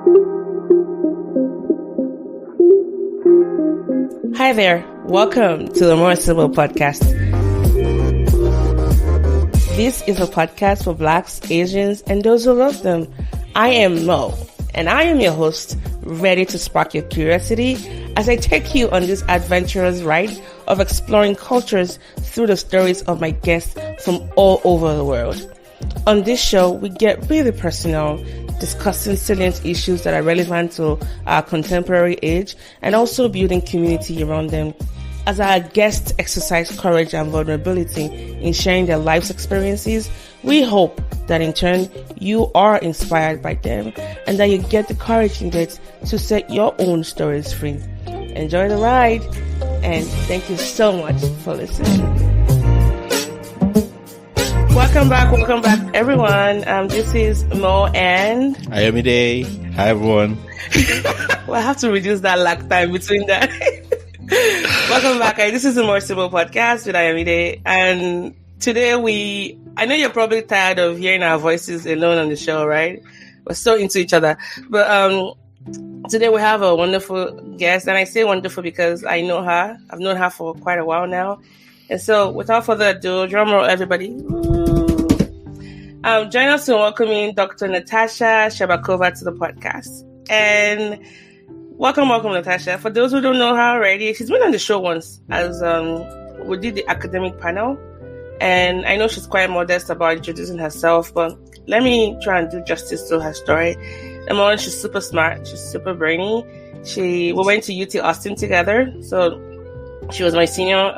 Hi there, welcome to the More Sibyl podcast. This is a podcast for Blacks, Asians, and those who love them. I am Mo, and I am your host, ready to spark your curiosity as I take you on this adventurous ride of exploring cultures through the stories of my guests from all over the world. On this show, we get really personal, discussing salient issues that are relevant to our contemporary age and also building community around them. As our guests exercise courage and vulnerability in sharing their life's experiences, we hope that in turn you are inspired by them and that you get the courage needed to set your own stories free. Enjoy the ride, and thank you so much for listening. Welcome back, everyone. This is Mo and Ayomide. Hi, everyone. Well, I have to reduce that lag time between that. Welcome back. This is the More Sibyl podcast with Ayomide, and today I know you're probably tired of hearing our voices alone on the show, right? We're so into each other, but today we have a wonderful guest, and I say wonderful because I know her. I've known her for quite a while now. And so, without further ado, drum roll, everybody. Join us in welcoming Dr. Natasha Shebakova to the podcast. And welcome, Natasha. For those who don't know her already, she's been on the show once as we did the academic panel. And I know she's quite modest about introducing herself, but let me try and do justice to her story. Number one, she's super smart. She's super brainy. We went to UT Austin together. So she was my senior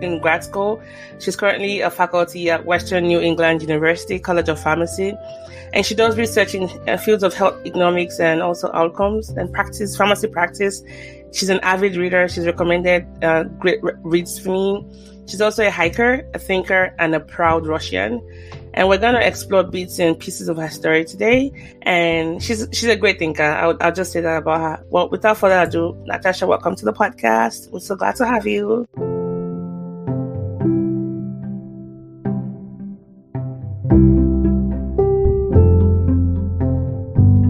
in grad school. She's currently a faculty at Western New England University College of Pharmacy, and she does research in fields of health economics and also outcomes and pharmacy practice. She's an avid reader. She's recommended great reads for me. She's also a hiker, a thinker, and a proud Russian. And we're going to explore bits and pieces of her story today. And she's a great thinker. I'll just say that about her. Well, without further ado, Natasha, welcome to the podcast. We're so glad to have you.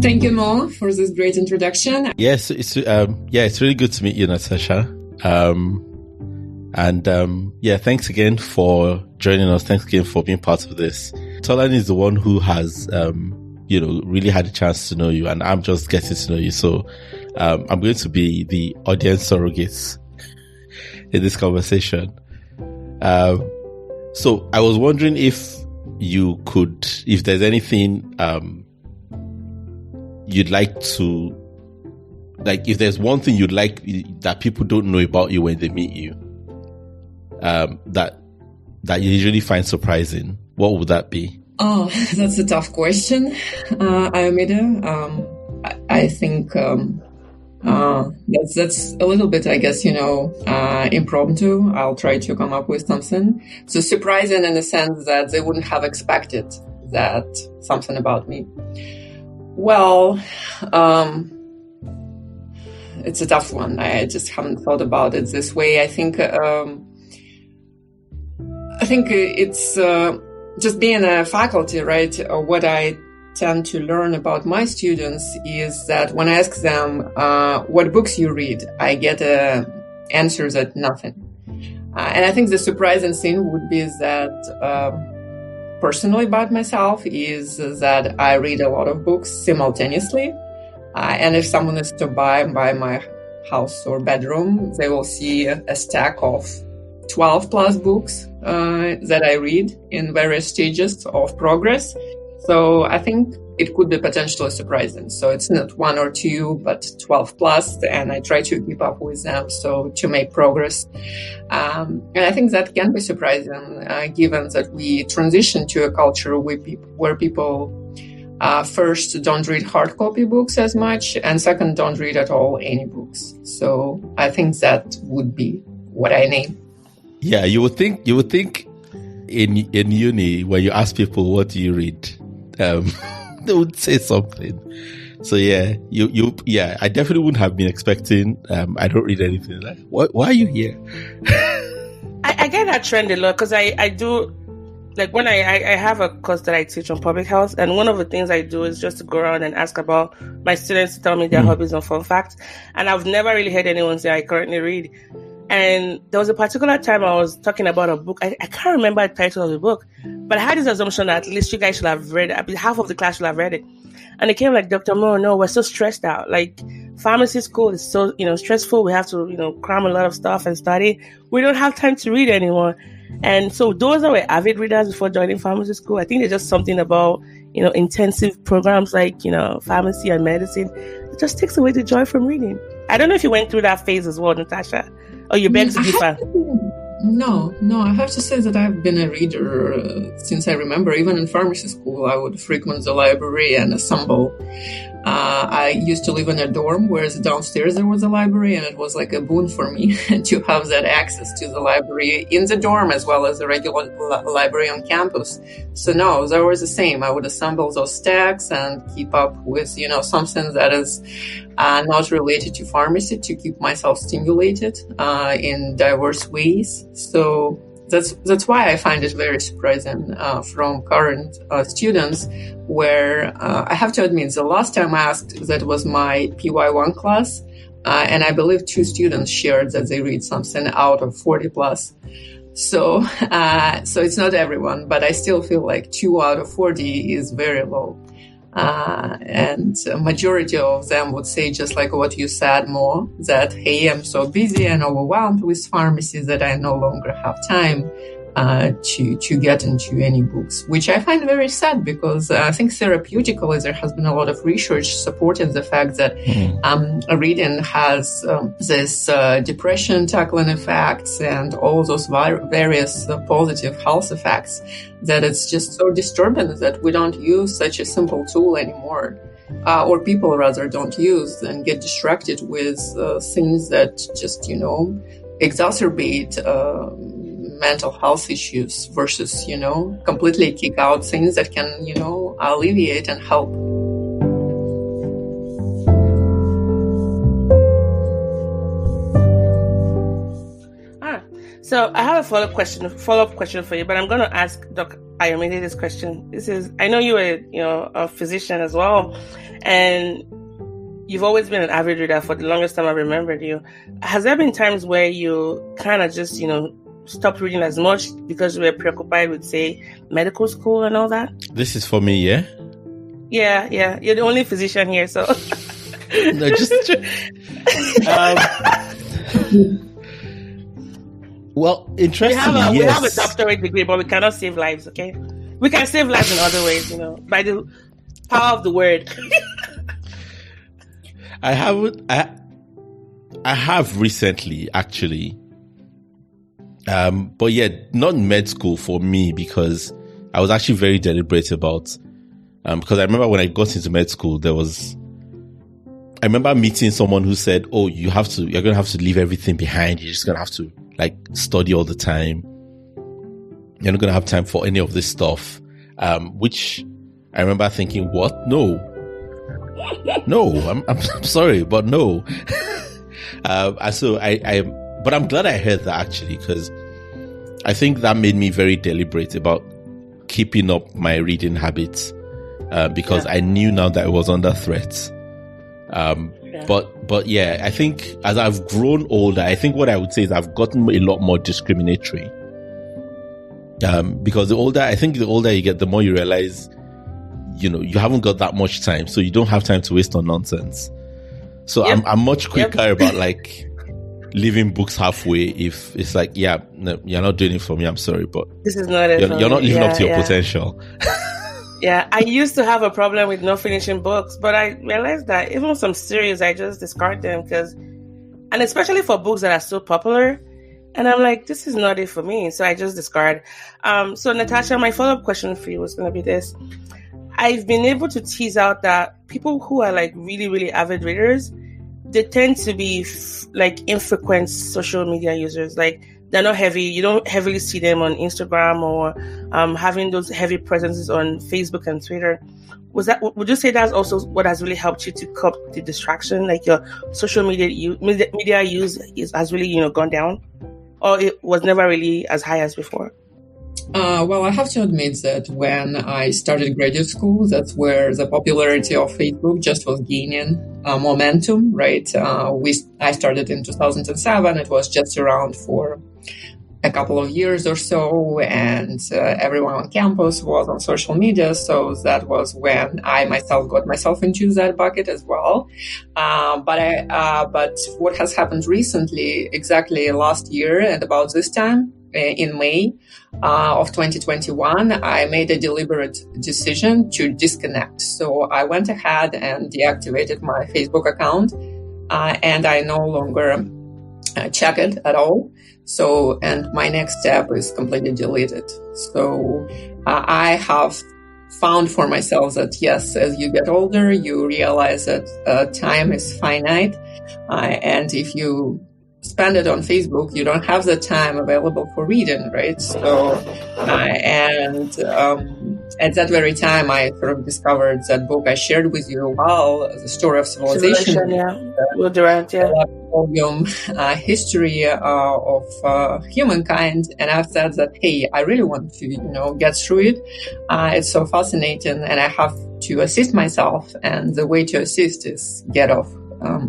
Thank you, Mo, for this great introduction. Yes, it's really good to meet you, Natasha. Thanks again for joining us. Thanks again for being part of this. Tolan is the one who has, really had a chance to know you, and I'm just getting to know you. So, I'm going to be the audience surrogates in this conversation. So I was wondering if there's anything, you'd like to, if there's one thing you'd like that people don't know about you when they meet you, that you usually find surprising, what would that be? Oh, that's a tough question. Ayomide, I think that's a little bit, I guess, impromptu. I'll try to come up with something. So surprising in the sense that they wouldn't have expected that something about me. Well, it's a tough one. I just haven't thought about it this way. I think it's just being a faculty, right? What I tend to learn about my students is that when I ask them what books you read, I get answers at nothing. And I think the surprising thing would be that personally about myself is that I read a lot of books simultaneously. And if someone is to by my house or bedroom, they will see a stack of 12 plus books that I read in various stages of progress. So I think it could be potentially surprising. So it's not one or two, but 12 plus, and I try to keep up with them so to make progress. And I think that can be surprising, given that we transition to a culture where people first don't read hard copy books as much, and second don't read at all any books. So I think that would be what I name. Yeah, you would think in uni when you ask people what do you read, they would say something. So yeah, I definitely wouldn't have been expecting. I don't read anything. Like, why are you here? I get that trend a lot because I do like when I have a course that I teach on public health, and one of the things I do is just to go around and ask about my students to tell me their hobbies and fun facts. And I've never really heard anyone say I currently read. And there was a particular time I was talking about a book. I can't remember the title of the book, but I had this assumption that at least you guys should have read it. I mean, half of the class should have read it. And they came like, Dr. Moore, no, we're so stressed out. Like, pharmacy school is so, stressful. We have to, cram a lot of stuff and study. We don't have time to read anymore. And so those that were avid readers before joining pharmacy school, I think there's just something about, intensive programs like, pharmacy and medicine. It just takes away the joy from reading. I don't know if you went through that phase as well, Natasha. Oh, you beg to differ? No, I have to say that I've been a reader since I remember. Even in pharmacy school, I would frequent the library and assemble. I used to live in a dorm, whereas downstairs there was a library, and it was like a boon for me to have that access to the library in the dorm as well as the regular library on campus. So no, that was the same. I would assemble those stacks and keep up with, something that is not related to pharmacy to keep myself stimulated in diverse ways. So that's why I find it very surprising from current students, where I have to admit, the last time I asked, that was my PY1 class, and I believe 2 students shared that they read something out of 40 plus. So it's not everyone, but I still feel like 2 out of 40 is very low. And a majority of them would say, just like what you said, Mo, that, hey, I'm so busy and overwhelmed with pharmacy that I no longer have time to get into any books, which I find very sad, because I think therapeutically there has been a lot of research supporting the fact that reading has this depression tackling effects and all those various positive health effects, that it's just so disturbing that we don't use such a simple tool anymore. Or people rather don't use and get distracted with things that just, exacerbate mental health issues versus, completely kick out things that can, alleviate and help. So I have a follow-up question for you, but I'm going to ask Dr. Ayomide this question. I know you were, a physician as well, and you've always been an avid reader for the longest time I remembered you. Has there been times where you kind of just, stopped reading as much because you were preoccupied with, say, medical school and all that? This is for me, yeah? Yeah. You're the only physician here, so. No, just. Well, interestingly, we have a doctorate degree, but we cannot save lives, okay? We can save lives in other ways, by the power of the word. I have recently, actually. But yeah, not med school for me, because I was actually very deliberate about, because I remember when I got into med school, I remember meeting someone who said, oh, you're going to have to leave everything behind. You're just going to have to study all the time. You're not going to have time for any of this stuff. Which I remember thinking, what? No, I'm sorry, but no. But I'm glad I heard that, actually, because I think that made me very deliberate about keeping up my reading habits, because I knew now that it was under threat. But yeah, I think as I've grown older, I think what I would say is I've gotten a lot more discriminatory. Because the older you get, the more you realize, you haven't got that much time, so you don't have time to waste on nonsense. So I'm much quicker about leaving books halfway if it's no, you're not doing it for me, I'm sorry, but this is not it. You're not living up to your potential. Yeah, I used to have a problem with not finishing books, but I realized that even some series, I just discard them and especially for books that are so popular, and I'm like, this is not it for me, so I just discard. So Natasha, my follow-up question for you was going to be this. I've been able to tease out that people who are really, really avid readers, they tend to be infrequent social media users. They're not heavy. You don't heavily see them on Instagram or having those heavy presences on Facebook and Twitter. Would you say that's also what has really helped you to cope the distraction? Your social media use has really, gone down, or it was never really as high as before? Well, I have to admit that when I started graduate school, that's where the popularity of Facebook just was gaining momentum, right? I started in 2007. It was just around for a couple of years or so, and everyone on campus was on social media. So that was when I myself got myself into that bucket as well. But what has happened recently, exactly last year at about this time, in May of 2021, I made a deliberate decision to disconnect. So I went ahead and deactivated my Facebook account, and I no longer check it at all. So, and my next step is completely deleted. So I have found for myself that yes, as you get older, you realize that time is finite, and if you spend it on Facebook, you don't have the time available for reading, right? So, at that very time, I sort of discovered that book I shared with you, The Story of Civilization. Will Durant, volume history of humankind, and I've said that, hey, I really want to, get through it. It's so fascinating, and I have to assist myself, and the way to assist is get off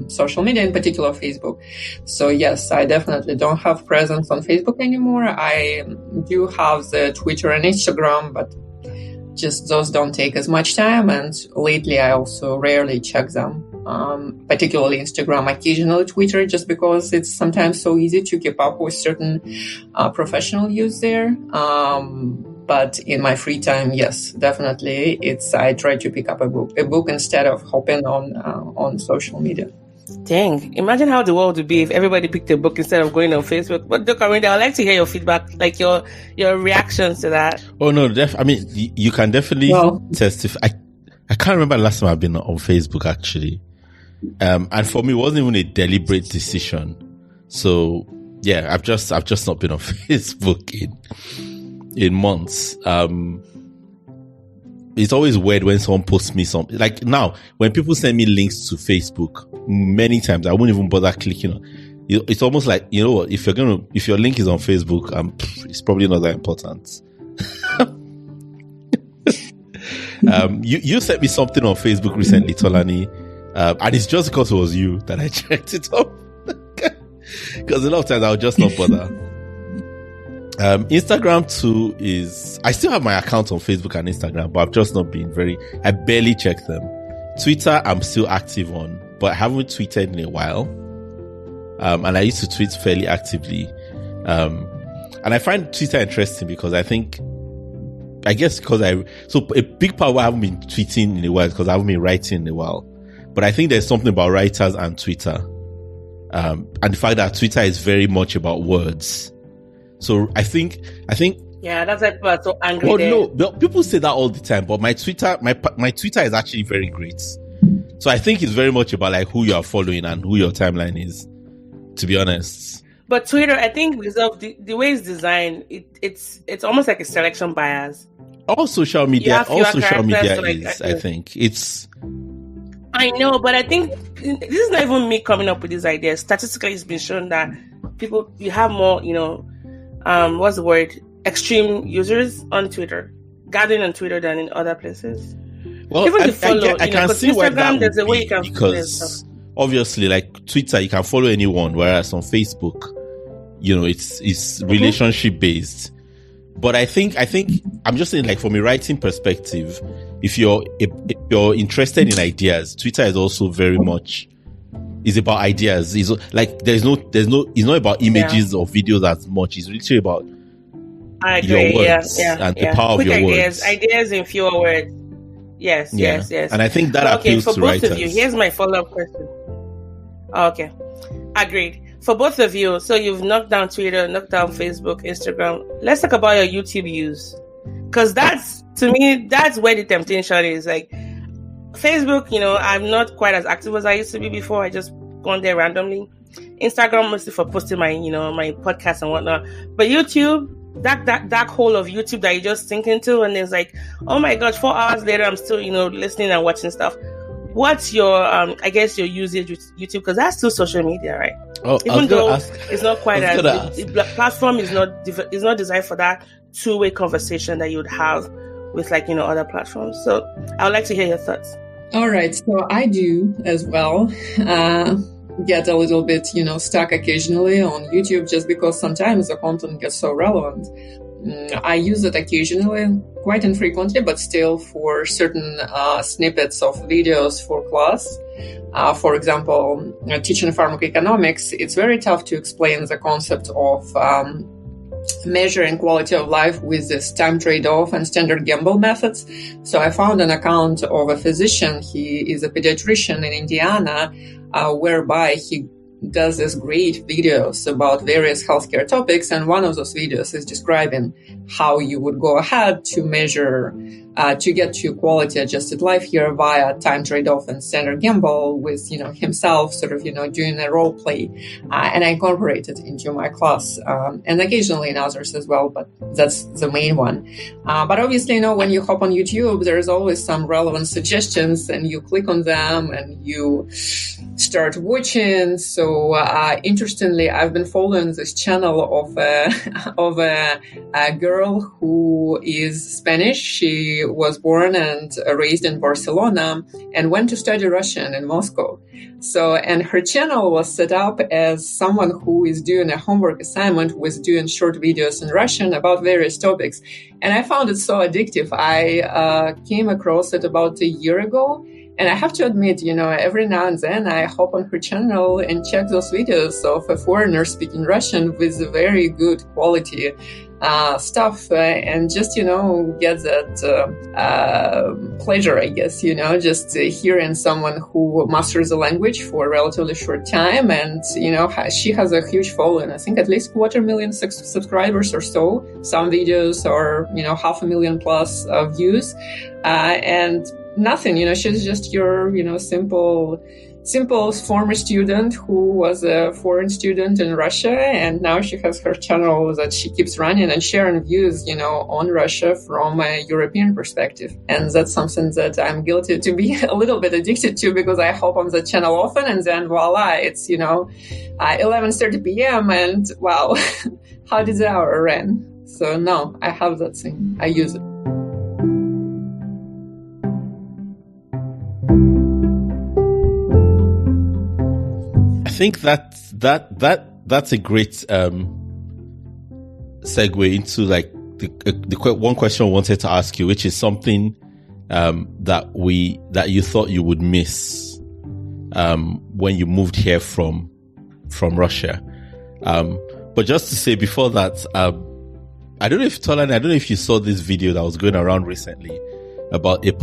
social media, in particular Facebook. So yes, I definitely don't have presence on Facebook anymore. I do have the Twitter and Instagram, but just those don't take as much time. And lately, I also rarely check them, particularly Instagram, occasionally Twitter, just because it's sometimes so easy to keep up with certain professional use there. But in my free time, yes, definitely, I try to pick up a book instead of hopping on social media. Dang! Imagine how the world would be if everybody picked a book instead of going on Facebook. But look, I'd like to hear your feedback, like your reactions to that. Oh no, you can definitely testify. I can't remember the last time I've been on Facebook actually, and for me, it wasn't even a deliberate decision. So yeah, I've just not been on Facebook in months. It's always weird when someone posts me something. Like now, when people send me links to Facebook, many times I won't even bother clicking on. It's almost like, you know what, if your link is on Facebook, it's probably not that important. You sent me something on Facebook recently, Tolani, and it's just because it was you that I checked it up. Because a lot of times I'll just not bother. Instagram too I still have my account on Facebook and Instagram, but I've just not been I barely check them. Twitter, I'm still active on, but I haven't tweeted in a while. And I used to tweet fairly actively. And I find Twitter interesting because so a big part of why I haven't been tweeting in a while is because I haven't been writing in a while. But I think there's something about writers and Twitter. And the fact that Twitter is very much about words. So I think yeah, that's why people are so angry. Oh no, people say that all the time, but my Twitter is actually very great. So I think it's very much about like who you are following and who your timeline is, to be honest. But Twitter, I think because of the way it's designed, it's almost like a selection bias. All social media is, I think it's. I know, but I think this is not even me coming up with these ideas. Statistically, it's been shown that you have more, what's the word? Extreme users on Twitter, gathering on Twitter than in other places. Well, even to follow, I can see why that there's a way you can because obviously, like Twitter, you can follow anyone, whereas on Facebook, it's relationship based. But I think I'm just saying, like from a writing perspective, if you're interested in ideas, Twitter is also very much is about ideas. It's like it's not about images or videos as much. It's literally about your words and the power Quick of your ideas, words. Ideas in fewer words. Yes. And I think that appeals for to both writers. of you, here's my follow-up question. Okay, agreed. For both of you, so you've knocked down Twitter, knocked down Facebook, Instagram. Let's talk about your YouTube use, because to me, that's where the temptation is. Like Facebook, I'm not quite as active as I used to be before. I just go on there randomly. Instagram mostly for posting my, my podcast and whatnot. But YouTube, that hole of YouTube that you just sink into, and it's like, oh my gosh, 4 hours later, I'm still, listening and watching stuff. What's your, your usage with YouTube? Because that's still social media, right? Oh, even though it's not quite the platform is not designed for that. two-way conversation that you would have with like, other platforms. So I would like to hear your thoughts. All right. So I do as well. Get a little bit, stuck occasionally on YouTube just because sometimes the content gets so relevant. I use it occasionally, quite infrequently, but still for certain snippets of videos for class. For example, teaching pharmacoeconomics, it's very tough to explain the concept of measuring quality of life with this time trade-off and standard gamble methods. So I found an account of a physician. He is a pediatrician in Indiana, whereby he does these great videos about various healthcare topics. And one of those videos is describing how you would go ahead to measure, to get to quality adjusted life here via time trade-off and standard gamble with, himself sort of, doing a role play. And I incorporate it into my class, and occasionally in others as well, but that's the main one. But obviously, when you hop on YouTube, there's always some relevant suggestions and you click on them and you start watching. So, interestingly, I've been following this channel of a girl who is Spanish. She was born and raised in Barcelona and went to study Russian in Moscow. So, and her channel was set up as someone who is doing a homework assignment with doing short videos in Russian about various topics. And I found it so addictive. I came across it about a year ago. And I have to admit, every now and then I hop on her channel and check those videos of a foreigner speaking Russian with very good quality stuff, and just, get that pleasure, I guess, just hearing someone who masters the language for a relatively short time. And, she has a huge following. I think at least 250,000 subscribers or so. Some videos are, 500,000 plus views. And nothing, she's just your, simple former student who was a foreign student in Russia. And now she has her channel that she keeps running and sharing views, on Russia from a European perspective. And that's something that I'm guilty to be a little bit addicted to because I hop on the channel often and then voila, it's, 11:30 p.m. and wow, how did the hour ran? So no, I have that thing. I use it. I think that's a great segue into like the one question I wanted to ask you, which is something that you thought you would miss when you moved here from Russia. But just to say before that, I don't know if you saw this video that was going around recently about a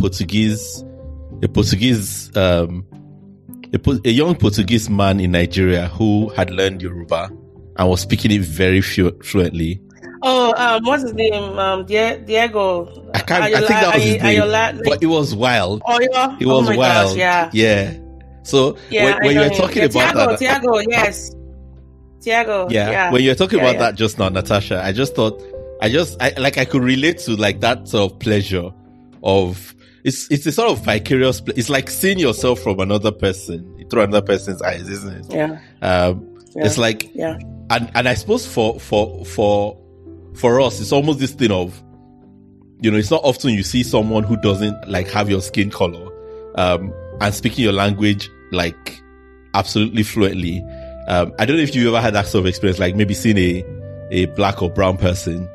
young Portuguese man in Nigeria who had learned Yoruba and was speaking it very fluently. Oh, what's his name? Diego. I think that was his name. But it was wild. It was wild. Gosh, yeah. So when you were talking about Tiago, yes. Tiago. Yeah. When you were talking about that just now, Natasha, I just thought, I could relate to like that sort of pleasure of, it's a sort of vicarious, it's like seeing yourself from another person, through another person's eyes, isn't it? Yeah. It's like, and I suppose for us, it's almost this thing of, it's not often you see someone who doesn't like have your skin color, and speaking your language like absolutely fluently. I don't know if you ever had that sort of experience, like maybe seeing a black or brown person,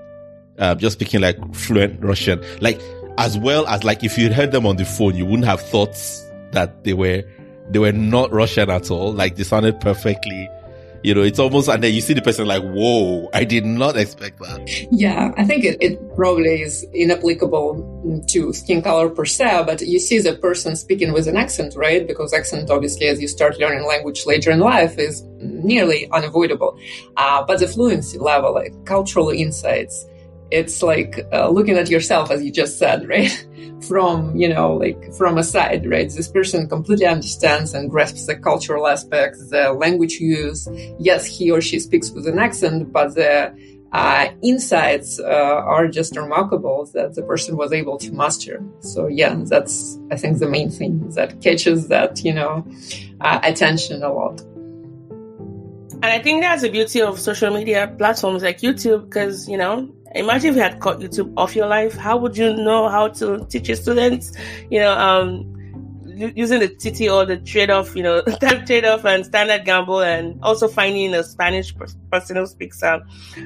just speaking like fluent Russian, like, as well as like if you'd heard them on the phone, you wouldn't have thought that they were not Russian at all. Like they sounded perfectly, it's almost, and then you see the person like, whoa, I did not expect that. Yeah, I think it probably is inapplicable to skin color per se, but you see the person speaking with an accent, right? Because accent, obviously, as you start learning language later in life, is nearly unavoidable. But the fluency level, like cultural insights, it's like looking at yourself, as you just said, right? From, from a side, right? This person completely understands and grasps the cultural aspects, the language use. Yes, he or she speaks with an accent, but the insights are just remarkable that the person was able to master. So yeah, that's, I think, the main thing that catches that, attention a lot. And I think that's the beauty of social media platforms like YouTube, because, Imagine if he had cut YouTube off your life. How would you know how to teach your students? Using the TT or the trade-off, that trade-off and standard gamble, and also finding a Spanish person who speaks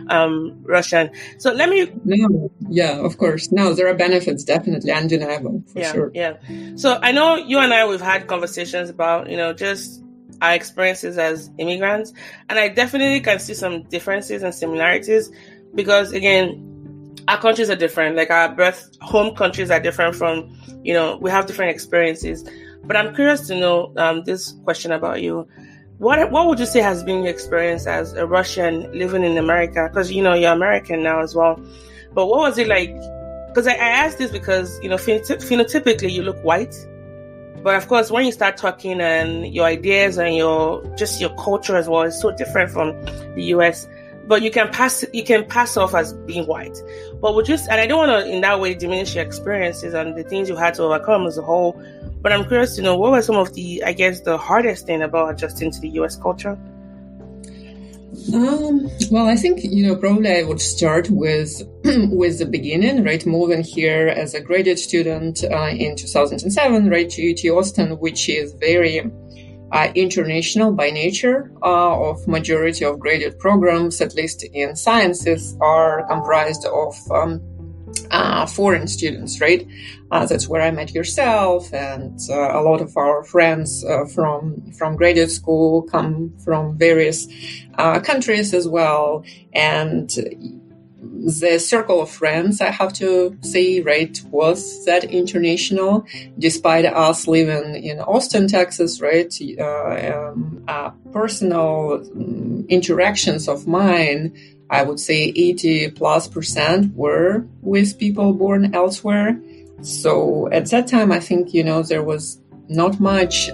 Russian. So let me... No, yeah, of course. No, there are benefits, definitely, undeniable, for sure. Yeah. So I know you and I, we've had conversations about, just our experiences as immigrants. And I definitely can see some differences and similarities because, again, our countries are different. Like our home countries are different from, we have different experiences. But I'm curious to know this question about you. What would you say has been your experience as a Russian living in America? Because, you're American now as well. But what was it like? Because I asked this because, phenotypically you look white. But of course, when you start talking and your ideas and your culture as well is so different from the US. But you can pass off as being white. But and I don't want to in that way diminish your experiences and the things you had to overcome as a whole. But I'm curious to know, what were some of the hardest thing about adjusting to the US culture? Well, I think, probably I would start with the beginning, right? Moving here as a graduate student in 2007, right, to UT Austin, which is very international by nature. Of majority of graduate programs, at least in sciences, are comprised of foreign students, right? That's where I met yourself, and a lot of our friends from graduate school come from various countries as well. And the circle of friends, I have to say, right, was that international, despite us living in Austin, Texas, right? Personal interactions of mine, I would say 80+% were with people born elsewhere. So at that time, I think, there was not much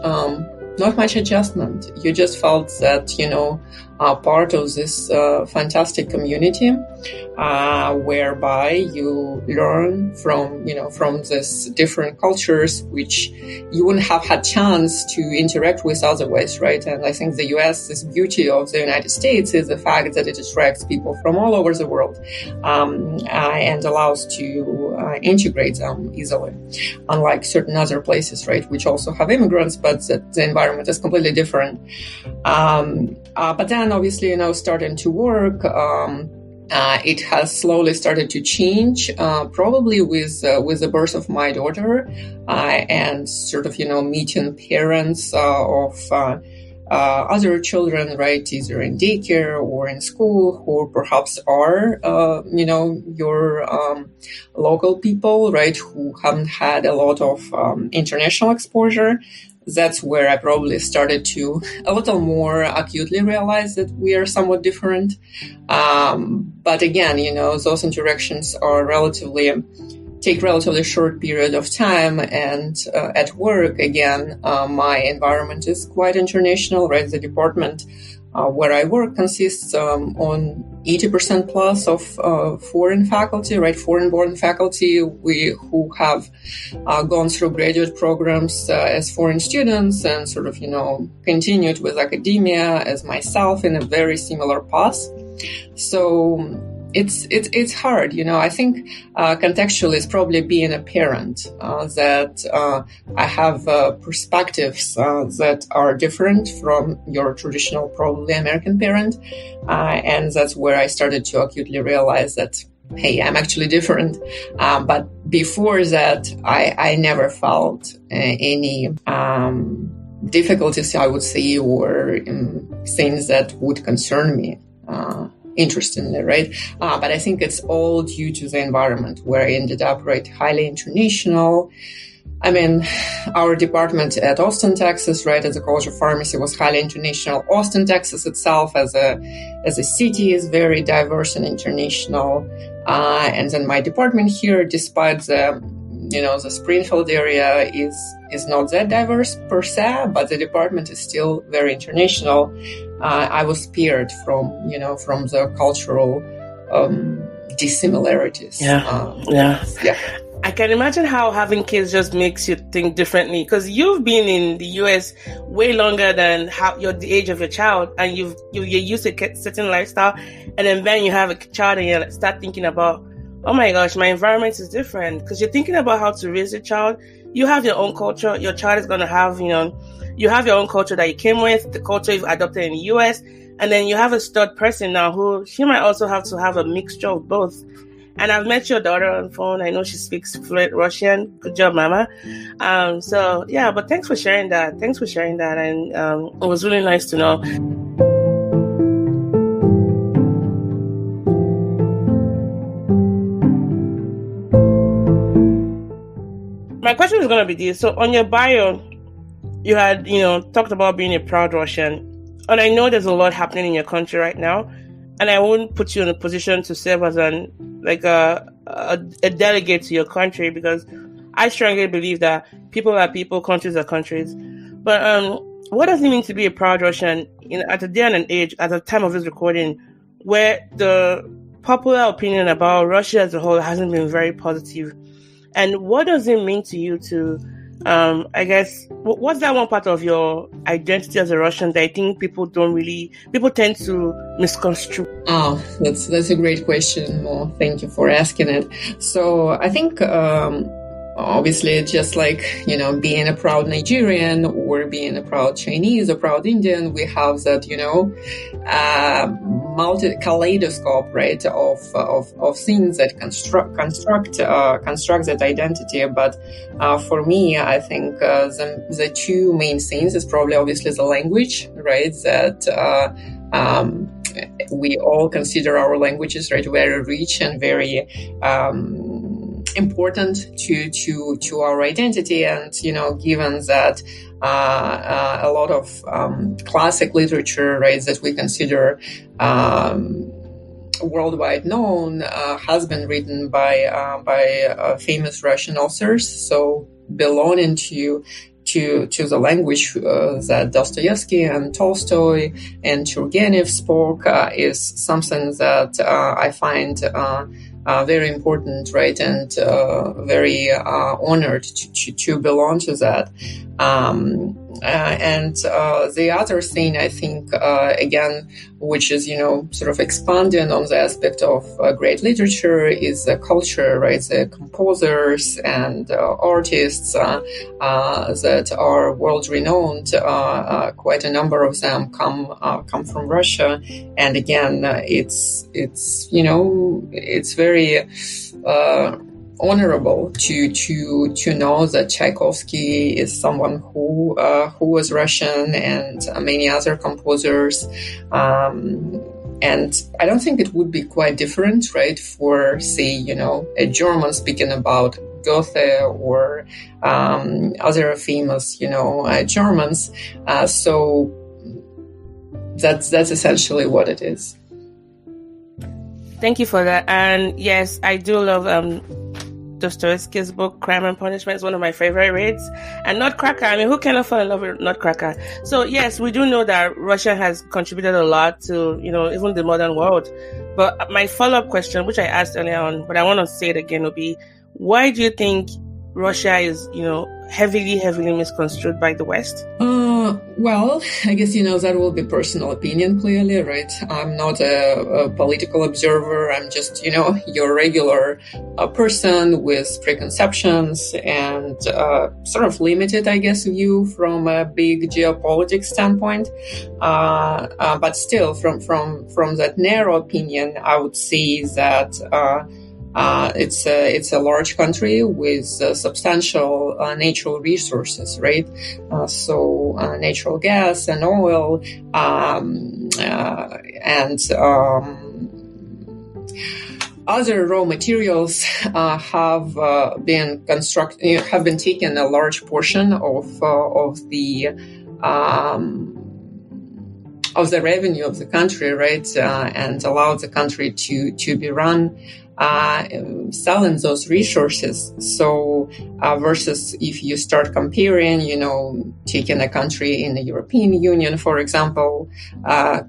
adjustment. You just felt that, part of this fantastic community, whereby you learn from this different cultures, which you wouldn't have had chance to interact with otherwise, right? And I think the US, this beauty of the United States is the fact that it attracts people from all over the world, and allows to integrate them easily, unlike certain other places, right, which also have immigrants, but the environment is completely different. But then obviously, starting to work, it has slowly started to change, probably with the birth of my daughter, and sort of, meeting parents of other children, right, either in daycare or in school, who perhaps are, your local people, right, who haven't had a lot of international exposure. That's where I probably started to a little more acutely realize that we are somewhat different. But again, those interactions are take relatively short period of time. And at work, again, my environment is quite international, right? The department where I work consists on 80% plus of foreign faculty, right? Foreign-born faculty who have gone through graduate programs as foreign students and sort of, continued with academia as myself in a very similar path. So it's hard, I think contextually it's probably being a parent that I have perspectives that are different from your traditional, probably American parent, and that's where I started to acutely realize that, hey, I'm actually different. But before that, I never felt any difficulties, I would say, or things that would concern me. Interestingly, right? But I think it's all due to the environment where I ended up, right? Highly international. I mean, our department at Austin, Texas, right, at the College of Pharmacy was highly international. Austin, Texas itself as a city is very diverse and international. And then my department here, despite the Springfield area is not that diverse per se, but the department is still very international. I was spared from the cultural dissimilarities. Yeah. I can imagine how having kids just makes you think differently, because you've been in the US way longer than the age of your child, and you're used to a certain lifestyle, and then you have a child and you start thinking about, oh my gosh, my environment is different, because you're thinking about how to raise a child. You have your own culture. Your child is going to have, you have your own culture that you came with, the culture you've adopted in the US, and then you have a stud person now who she might also have to have a mixture of both. And I've met your daughter on the phone. I know she speaks fluent Russian. Good job, Mama. So yeah, but thanks for sharing that. And it was really nice to know. My question is going to be this. So on your bio, you had, talked about being a proud Russian. And I know there's a lot happening in your country right now. And I wouldn't put you in a position to serve as a delegate to your country, because I strongly believe that people are people, countries are countries. But what does it mean to be a proud Russian at a day and an age, at the time of this recording, where the popular opinion about Russia as a whole hasn't been very positive? And what does it mean to you to, what's that one part of your identity as a Russian that I think people tend to misconstrue? Oh, that's a great question. Well, thank you for asking it. So I think, obviously, just like, being a proud Nigerian or being a proud Chinese or proud Indian, we have that, kaleidoscope, right, of things that construct that identity. But for me, I think the two main things is probably obviously the language, right, that we all consider our languages, right, very rich and very important to our identity. And given that a lot of classic literature, right, that we consider worldwide known has been written by famous Russian authors, so belonging to the language that Dostoevsky and Tolstoy and Turgenev spoke is something that I find very important, right, and very honored to belong to that. And the other thing, I think, again, which is, sort of expanding on the aspect of great literature, is the culture, right? The composers and artists that are world-renowned. Quite a number of them come from Russia, and again, it's very honorable to know that Tchaikovsky is someone who was Russian, and many other composers. And I don't think it would be quite different, right, for, say, a German speaking about Goethe or other famous, Germans. So that's essentially what it is. Thank you for that. And yes, I do love Dostoevsky's book, Crime and Punishment. Is one of my favorite reads. And Nutcracker, I mean, who cannot fall in love with Nutcracker? So yes, we do know that Russia has contributed a lot to, even the modern world. But my follow-up question, which I asked earlier on, but I want to say it again, would be, why do you think Russia is, heavily misconstrued by the West? Well, I guess, that will be personal opinion, clearly, right? I'm not a political observer. I'm just, your regular person with preconceptions and sort of limited, I guess, view from a big geopolitics standpoint. But still, from that narrow opinion, I would say that it's a large country with substantial natural resources, right? So natural gas and oil, and other raw materials have been taken a large portion of the revenue of the country, right, and allowed the country to be run selling those resources. So versus if you start comparing, taking a country in the European Union, for example,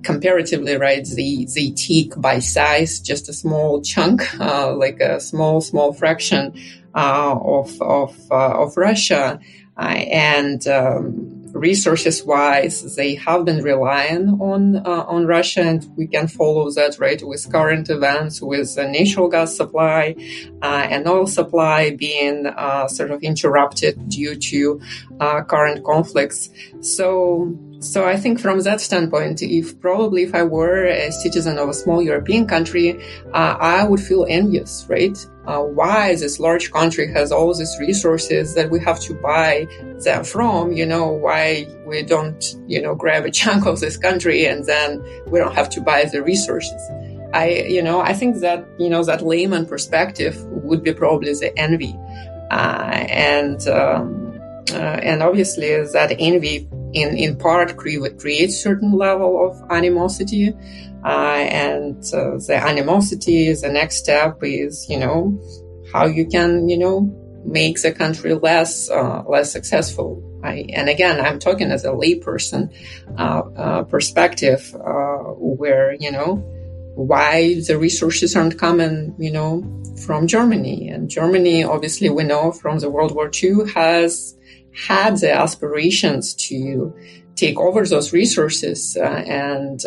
comparatively, right, they take by size just a small chunk, like a small fraction of Russia, and resources-wise, they have been relying on Russia, and we can follow that, right, with current events, with the natural gas supply and oil supply being sort of interrupted due to current conflicts. So I think from that standpoint, if I were a citizen of a small European country, I would feel envious, right? Why this large country has all these resources that we have to buy them from, why we don't, grab a chunk of this country and then we don't have to buy the resources. I think that, that layman perspective would be probably the envy. And obviously that envy in part creates certain level of animosity. And the animosity, the next step is, how you can, make the country less successful. And again, I'm talking as a layperson perspective, where, why the resources aren't coming, from Germany. And Germany, obviously, we know from the World War II, has had the aspirations to take over those resources and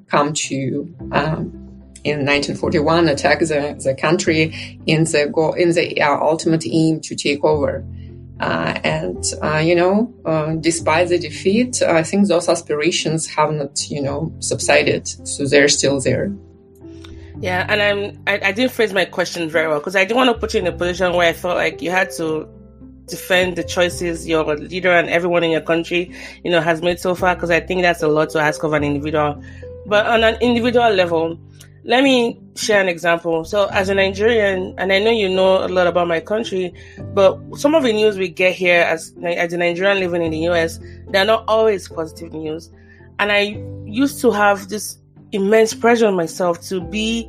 come to in 1941 attack the country in the ultimate aim to take over. Despite the defeat, I think those aspirations have not subsided, so they're still there. Yeah, and I didn't phrase my question very well because I didn't want to put you in a position where I felt like you had to defend the choices your leader and everyone in your country, has made so far, because I think that's a lot to ask of an individual. But on an individual level, let me share an example. So as a Nigerian, and I know you know a lot about my country, but some of the news we get here as a Nigerian living in the US, they're not always positive news. And I used to have this immense pressure on myself to be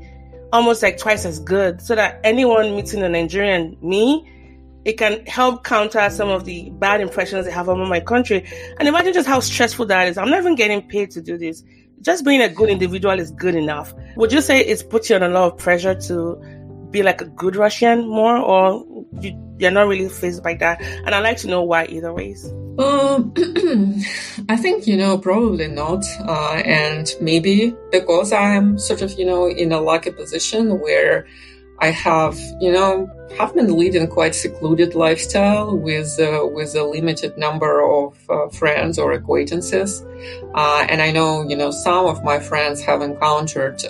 almost like twice as good, so that anyone meeting a Nigerian, me, it can help counter some of the bad impressions they have about my country. And imagine just how stressful that is. I'm not even getting paid to do this. Just being a good individual is good enough. Would you say it's put you on a lot of pressure to be like a good Russian more, or you're not really faced by that? And I'd like to know why either ways. I think, probably not. And maybe because I'm sort of, in a lucky position where I have been leading quite secluded lifestyle with a limited number of friends or acquaintances. And I know, some of my friends have encountered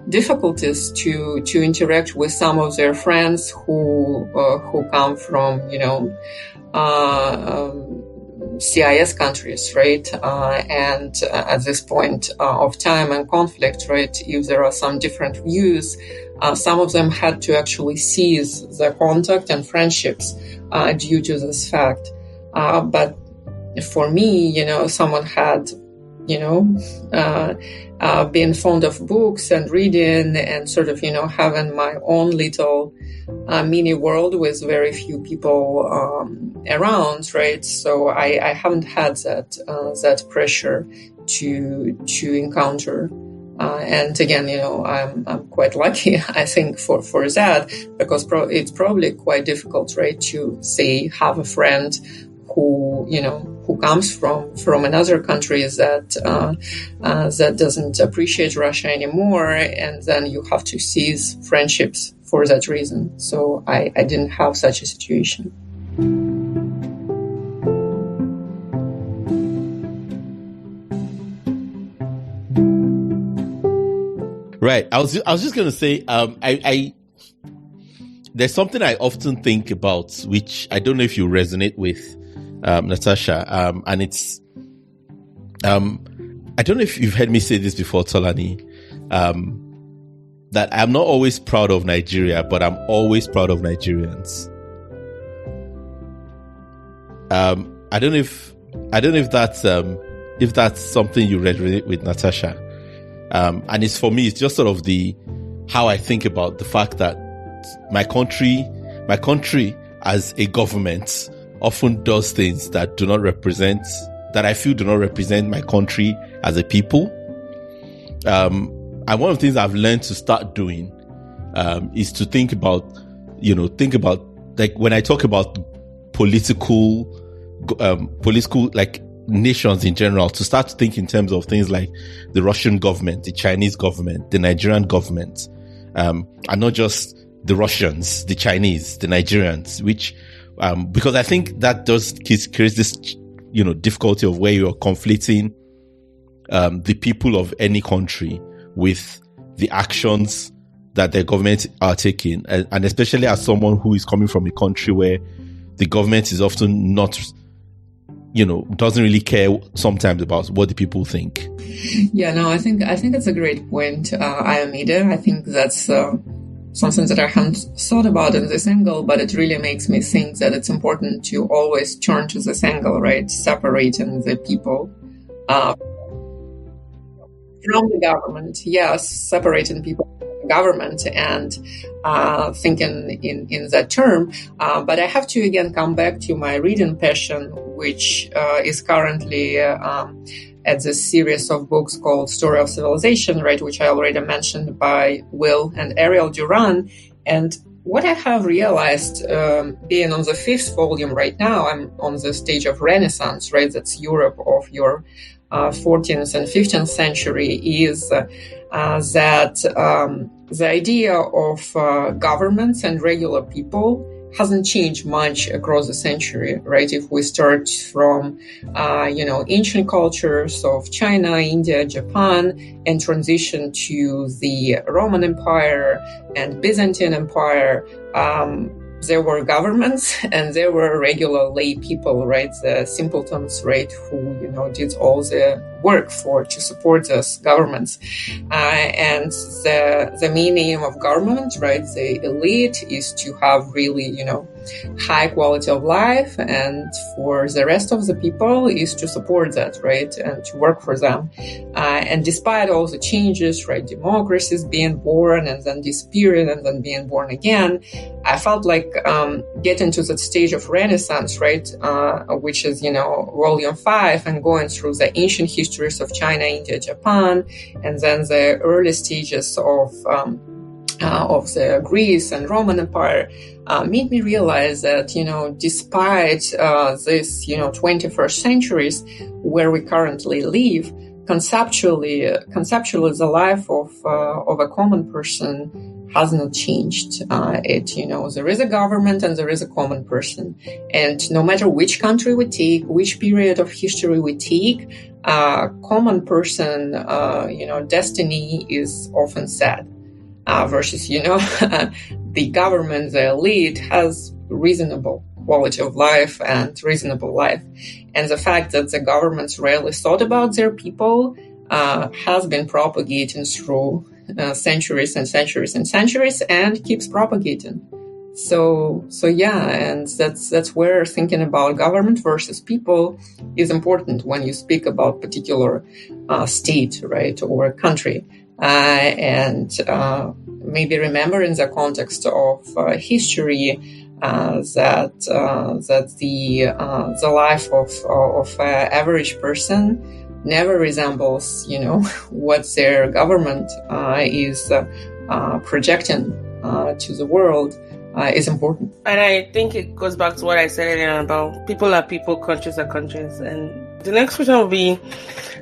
difficulties to interact with some of their friends who come from, CIS countries, right? And at this point of time and conflict, right, if there are some different views, some of them had to actually cease their contact and friendships due to this fact. But for me, someone had, been fond of books and reading and sort of, having my own little mini world with very few people around, right? So I haven't had that pressure to encounter. And again, I'm quite lucky, I think, for that, because it's probably quite difficult, right, to say have a friend who comes from another country that doesn't appreciate Russia anymore, and then you have to cease friendships for that reason. So I didn't have such a situation. Right. I was just going to say, there's something I often think about, which I don't know if you resonate with, Natasha. And it's, I don't know if you've heard me say this before, Tolani, that I'm not always proud of Nigeria, but I'm always proud of Nigerians. I don't know if that's something you resonate with, Natasha. And it's, for me, it's just sort of how I think about the fact that my country as a government often does things that I feel do not represent my country as a people. And one of the things I've learned to start doing, is to think about, think about, like, when I talk about political, like, nations in general, to start to think in terms of things like the Russian government, the Chinese government, the Nigerian government, and not just the Russians, the Chinese, the Nigerians, which, because I think that does create this, difficulty of where you're conflating, the people of any country with the actions that their government are taking. And especially as someone who is coming from a country where the government is often not, doesn't really care sometimes about what the people think. Yeah, no, I think that's a great point, Ayamida. I think that's something that I hadn't thought about in this angle, but it really makes me think that it's important to always turn to this angle, right? Separating the people from the government. Yes, separating people from the government and thinking in that term. But I have to again come back to my reading passion, which is currently at this series of books called Story of Civilization, right, which I already mentioned, by Will and Ariel Duran. And what I have realized, being on the 5th volume right now, I'm on the stage of Renaissance, right, that's Europe of your 14th and 15th century, is that the idea of governments and regular people hasn't changed much across the century, right? If we start from, ancient cultures of China, India, Japan, and transition to the Roman Empire and Byzantine Empire, there were governments and there were regular lay people, right? The simpletons, right? Who, did all the work to support those governments. And the main aim of government, right? The elite is to have really, high quality of life. And for the rest of the people is to support that, right? And to work for them. And despite all the changes, right? Democracies being born and then disappearing and then being born again, I felt like getting to that stage of Renaissance, right? Which is, volume 5, and going through the ancient histories of China, India, Japan, and then the early stages of the Greece and Roman Empire, made me realize that, despite this, 21st centuries where we currently live, conceptually, the life of a common person has not changed. There is a government and there is a common person. And no matter which country we take, which period of history we take, common person, destiny is often sad. Versus, the government, the elite has reasonable quality of life and reasonable life. And the fact that the governments rarely thought about their people has been propagating through centuries and centuries and centuries and keeps propagating. So yeah, and that's where thinking about government versus people is important when you speak about particular state, right, or country. And maybe remember in the context of history that the life of average person never resembles, what their government is projecting to the world. Is important. And I think it goes back to what I said earlier about people are people, countries are countries. And the next question will be,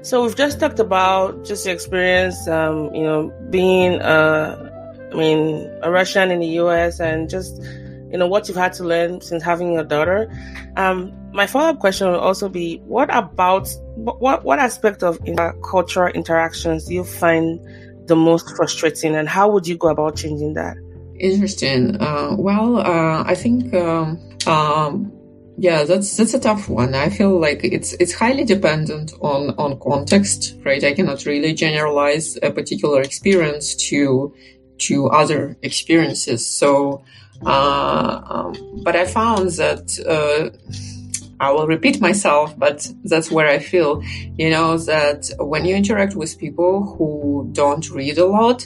so we've just talked about just the experience, being a Russian in the US, and just, what you've had to learn since having a daughter. My follow-up question will also be, what aspect of intercultural interactions do you find the most frustrating, and how would you go about changing that? Interesting. I think, that's a tough one. I feel like it's highly dependent on context, right? I cannot really generalize a particular experience to other experiences. So, but I found that, I will repeat myself, but that's where I feel, that when you interact with people who don't read a lot,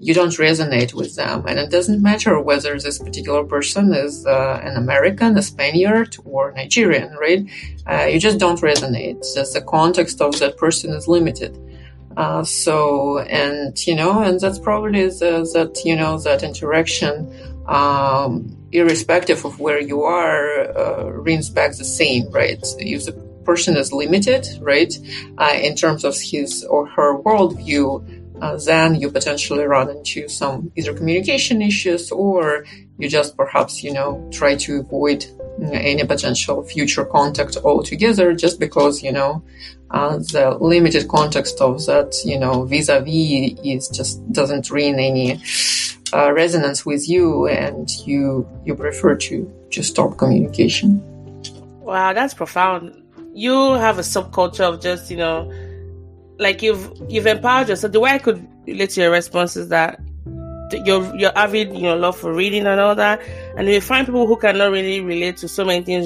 you don't resonate with them. And it doesn't matter whether this particular person is an American, a Spaniard, or Nigerian, right? You just don't resonate. Just the context of that person is limited. And that's probably that interaction irrespective of where you are, rings back the same, right? If the person is limited, right, in terms of his or her worldview, then you potentially run into some either communication issues, or you just perhaps, try to avoid any potential future contact altogether, just because, the limited context of that, vis-a-vis is just doesn't ring any resonance with you, and you prefer to stop communication. Wow, that's profound. You have a subculture of just, like you've empowered yourself. The way I could relate to your response is that you're avid, love for reading and all that. And if you find people who cannot really relate to so many things,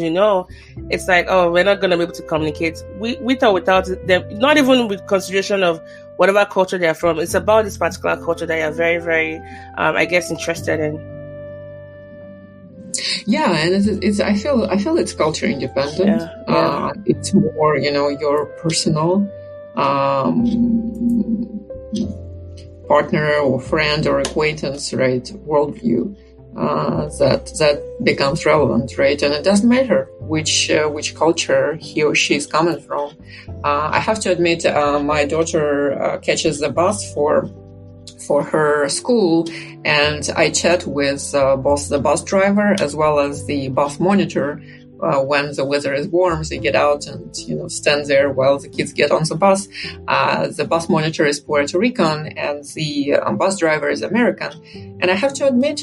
it's like, oh, we're not going to be able to communicate. With or without them, not even with consideration of whatever culture they're from. It's about this particular culture that you're very, very, I guess, interested in. Yeah, and it's I feel it's culture independent. Yeah. It's more, your personal partner or friend or acquaintance, right, worldview that becomes relevant, right? And it doesn't matter which culture he or she is coming from. I have to admit, my daughter catches the bus for her school, and I chat with both the bus driver as well as the bus monitor. When the weather is warm, they get out and, stand there while the kids get on the bus. The bus monitor is Puerto Rican and the bus driver is American. And I have to admit,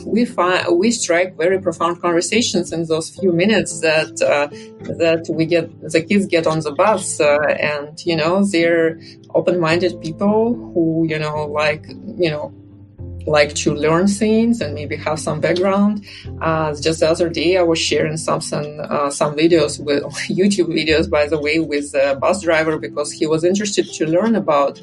we strike very profound conversations in those few minutes that the kids get on the bus, and, they're open-minded people who, like to learn things and maybe have some background. Just the other day, I was sharing some videos with YouTube videos, by the way, with the bus driver, because he was interested to learn about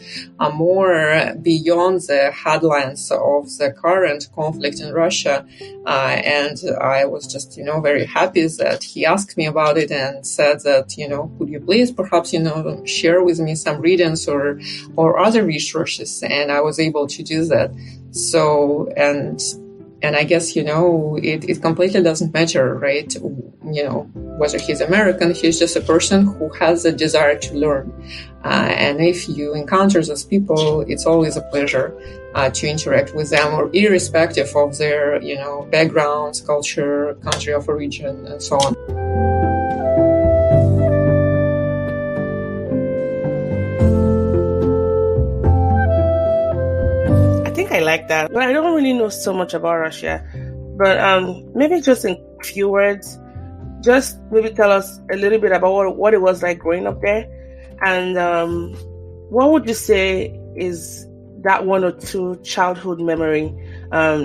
more beyond the headlines of the current conflict in Russia. And I was just, very happy that he asked me about it and said that, could you please perhaps, share with me some readings or other resources? And I was able to do that. So, and I guess, it completely doesn't matter, right? Whether he's American, he's just a person who has a desire to learn. And if you encounter those people, it's always a pleasure to interact with them, or irrespective of their, backgrounds, culture, country of origin, and so on. I like that, but I don't really know so much about Russia. But maybe just in a few words, just maybe tell us a little bit about what it was like growing up there, and what would you say is that one or two childhood memory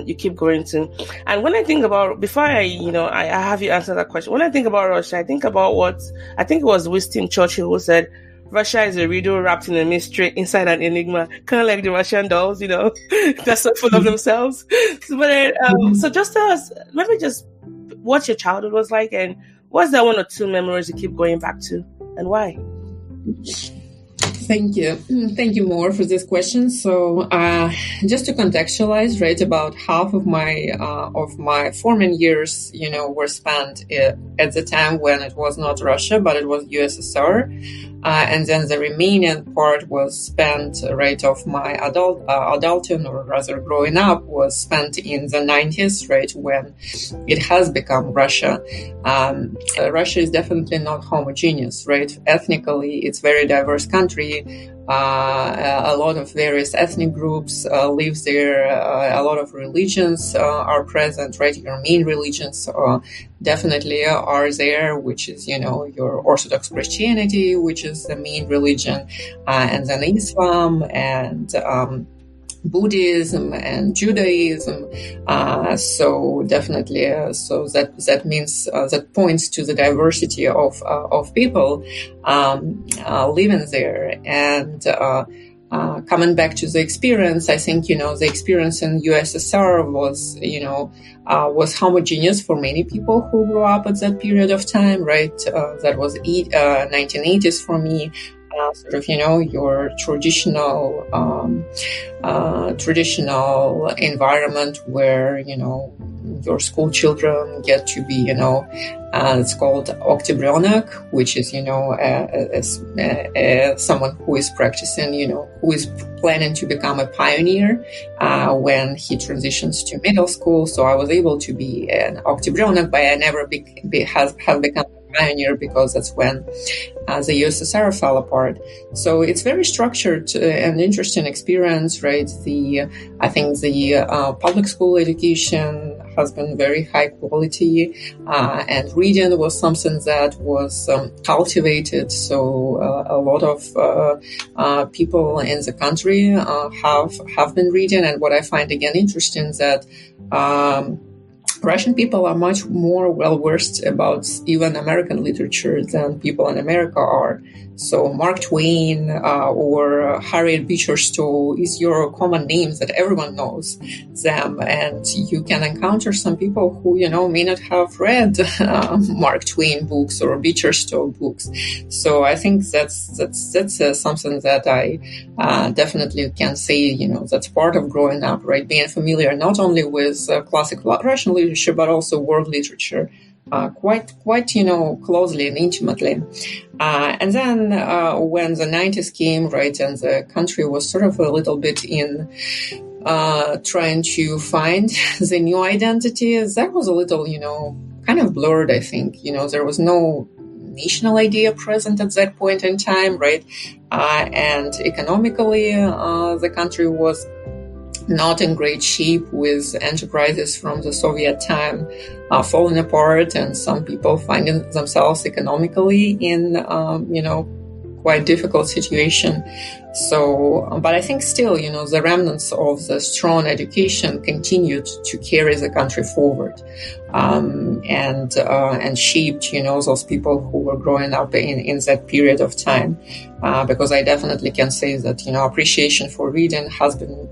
you keep going to? And when I think about, before I have you answer that question, when I think about Russia, I think about I think it was Winston Churchill who said, Russia is a riddle wrapped in a mystery inside an enigma, kind of like the Russian dolls, they're so full of themselves. So just tell us, maybe just what your childhood was like, and what's that one or two memories you keep going back to, and why? Thank you more for this question. So, just to contextualize, right, about half of my forming years, were spent at the time when it was not Russia, but it was USSR. And then the remaining part was spent, right, of my adulthood, or rather growing up, was spent in the 90s, right, when it has become Russia. Russia is definitely not homogeneous, right? Ethnically, it's a very diverse country. A lot of various ethnic groups live there. A lot of religions are present, right? Your main religions definitely are there, which is, your Orthodox Christianity, which is the main religion, and then Islam and Buddhism and Judaism. So definitely, so that means that points to the diversity of people living there. And coming back to the experience, I think the experience in USSR was homogeneous for many people who grew up at that period of time, right? That was 1980s for me. sort of, your traditional environment where, your school children get to be, it's called oktябрёнок, which is, someone who is practicing, who is planning to become a pioneer when he transitions to middle school. So I was able to be an oktябрёнок, but I never have become pioneer because that's when the USSR fell apart. So it's very structured and interesting experience, right? I think the public school education has been very high quality, and reading was something that was cultivated. So a lot of people in the country have been reading, and what I find again interesting is that Russian people are much more well-versed about even American literature than people in America are. So Mark Twain or Harriet Beecher Stowe is your common names that everyone knows them. And you can encounter some people who, may not have read Mark Twain books or Beecher Stowe books. So I think that's something that I definitely can say, that's part of growing up, right? Being familiar not only with classical Russian literature, but also world literature. Quite, closely and intimately. And then when the 90s came, right, and the country was sort of a little bit in trying to find the new identity, that was a little, kind of blurred, I think. There was no national idea present at that point in time, right? And economically, the country was not in great shape, with enterprises from the Soviet time falling apart, and some people finding themselves economically in, quite difficult situation. So, but I think still, the remnants of the strong education continued to carry the country forward, and shaped, those people who were growing up in that period of time. Because I definitely can say that, appreciation for reading has been,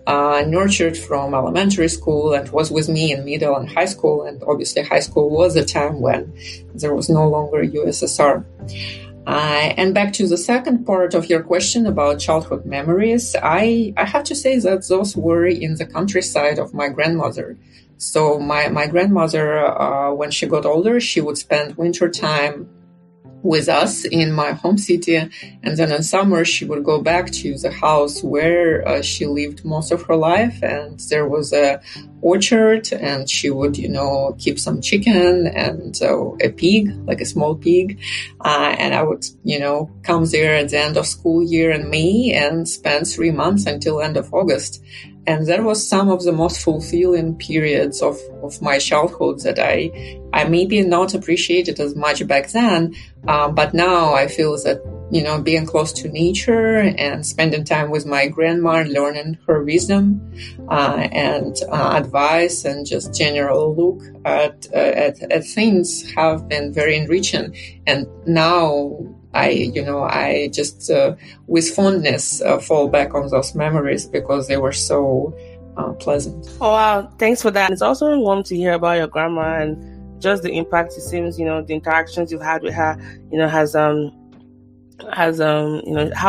nurtured from elementary school and was with me in middle and high school. And obviously high school was a time when there was no longer USSR. And back to the second part of your question about childhood memories, I have to say that those were in the countryside of my grandmother. So my grandmother, when she got older, she would spend winter time with us in my home city, and then in summer she would go back to the house where she lived most of her life, and there was a orchard, and she would keep some chicken and a pig, like a small pig, and I would come there at the end of school year in May and spend 3 months until end of August. And that was some of the most fulfilling periods of my childhood that I maybe not appreciated as much back then. But now I feel that, being close to nature and spending time with my grandma, learning her wisdom, and advice, and just general look at things have been very enriching. And now I just with fondness fall back on those memories because they were so pleasant. Oh, wow. Thanks for that. It's also warm to hear about your grandma and just the impact it seems, the interactions you've had with her, has how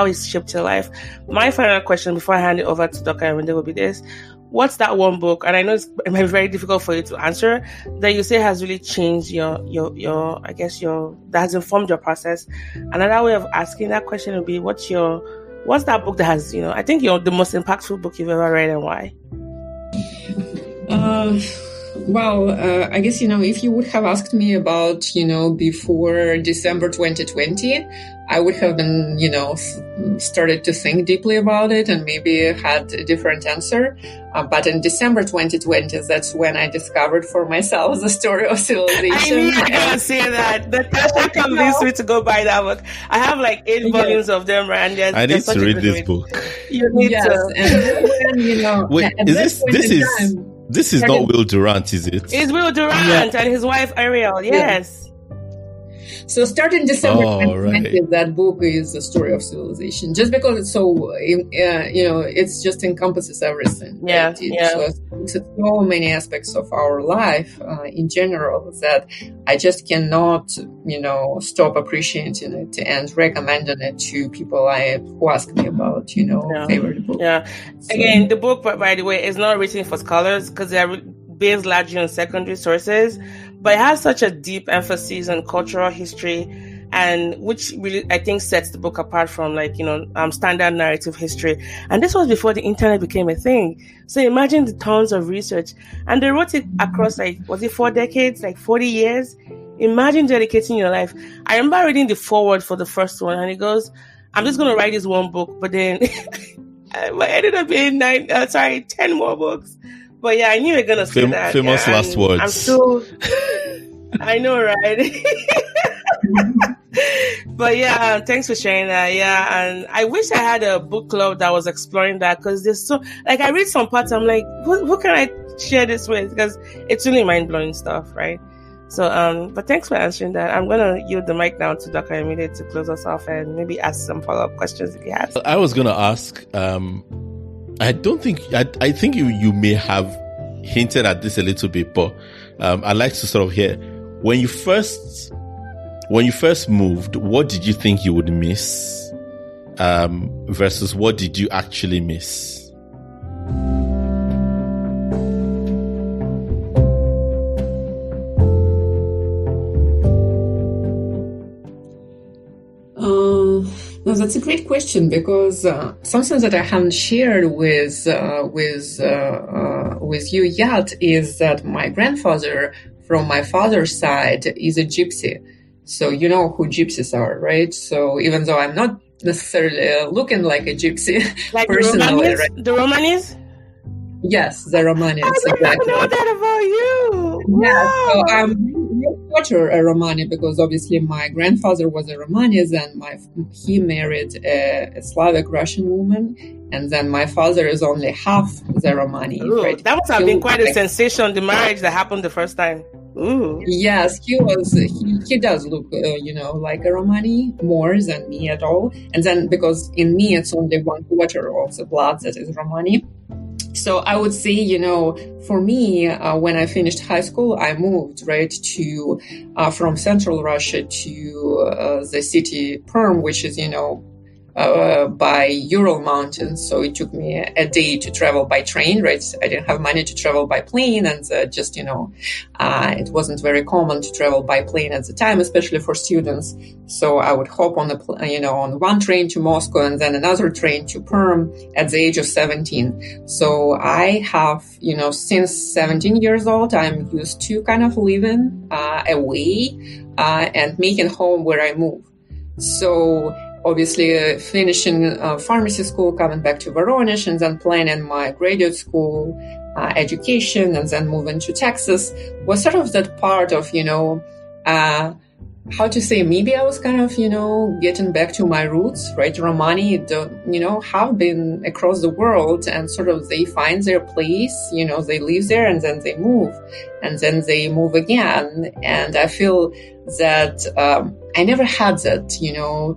it's shaped your life. My final question before I hand it over to Dr. Arinde will be this. What's that one book, and I know it might be very difficult for you to answer, that you say has really changed that has informed your process? Another way of asking that question would be, what's that book that has, I think the most impactful book you've ever read, and why? I guess, if you would have asked me about, before December 2020, I would have been, started to think deeply about it and maybe had a different answer. But in December 2020, that's when I discovered for myself the story of civilization. I knew you were going to say that. Natasha convinced me to go buy that book. I have like 8 volumes of them, right? And I need to read this book. You need to. And wait, this is not Will Durant, is it? It's Will Durant and his wife Ariel, yes. So starting December 2020, that book is the story of civilization. Just because it's so, it's just encompasses everything. Yeah, right? It looks at so many aspects of our life in general that I just cannot, stop appreciating it and recommending it to people who ask me about, favorite book. Yeah. So, again, the book, by the way, is not written for scholars because they are based largely on secondary sources, but it has such a deep emphasis on cultural history, and which really, I think, sets the book apart from standard narrative history. And this was before the internet became a thing. So imagine the tons of research. And they wrote it across, 4 decades, 40 years? Imagine dedicating your life. I remember reading the foreword for the first one, and it goes, I'm just going to write this one book, but then it ended up being 10 more books. But yeah, I knew you were going to say that. Famous last words. I'm still... I know, right? But yeah, thanks for sharing that. Yeah, and I wish I had a book club that was exploring that, because there's so... I read some parts, I'm like, who can I share this with? Because it's really mind-blowing stuff, right? So, but thanks for answering that. I'm going to yield the mic now to Dr. Emile to close us off and maybe ask some follow-up questions if he has. I was going to ask... I think you may have hinted at this a little bit, but I'd like to sort of hear, when you first moved, what did you think you would miss versus what did you actually miss? No, that's a great question, because something that I haven't shared with you yet is that my grandfather from my father's side is a gypsy. So you know who gypsies are, right? So even though I'm not necessarily looking like a gypsy personally, right? The Romanians? Yes, the Romanians. I did not know that about you. Yeah, Wow. so I'm daughter a Romani, because obviously my grandfather was a Romani, and he married a Slavic Russian woman, and then my father is only half the Romani. Ooh, right? that must have been quite a sensation, the marriage that happened the first time. Ooh. Yes, he does look, like a Romani more than me at all. And then because in me, it's only 1/4 of the blood that is Romani. So I would say, for me, when I finished high school, I moved from central Russia to the city Perm, which is, by Ural Mountains. So it took me a day to travel by train, right? I didn't have money to travel by plane, and it wasn't very common to travel by plane at the time, especially for students. So I would hop on on one train to Moscow and then another train to Perm at the age of 17. So I have, since 17 years old, I'm used to kind of living away and making home where I move. So obviously finishing pharmacy school, coming back to Voronezh, and then planning my graduate school education, and then moving to Texas was sort of that part of, how to say, maybe I was kind of, getting back to my roots, right? Romani, have been across the world, and sort of they find their place, they live there and then they move, and then they move again. And I feel that I never had that,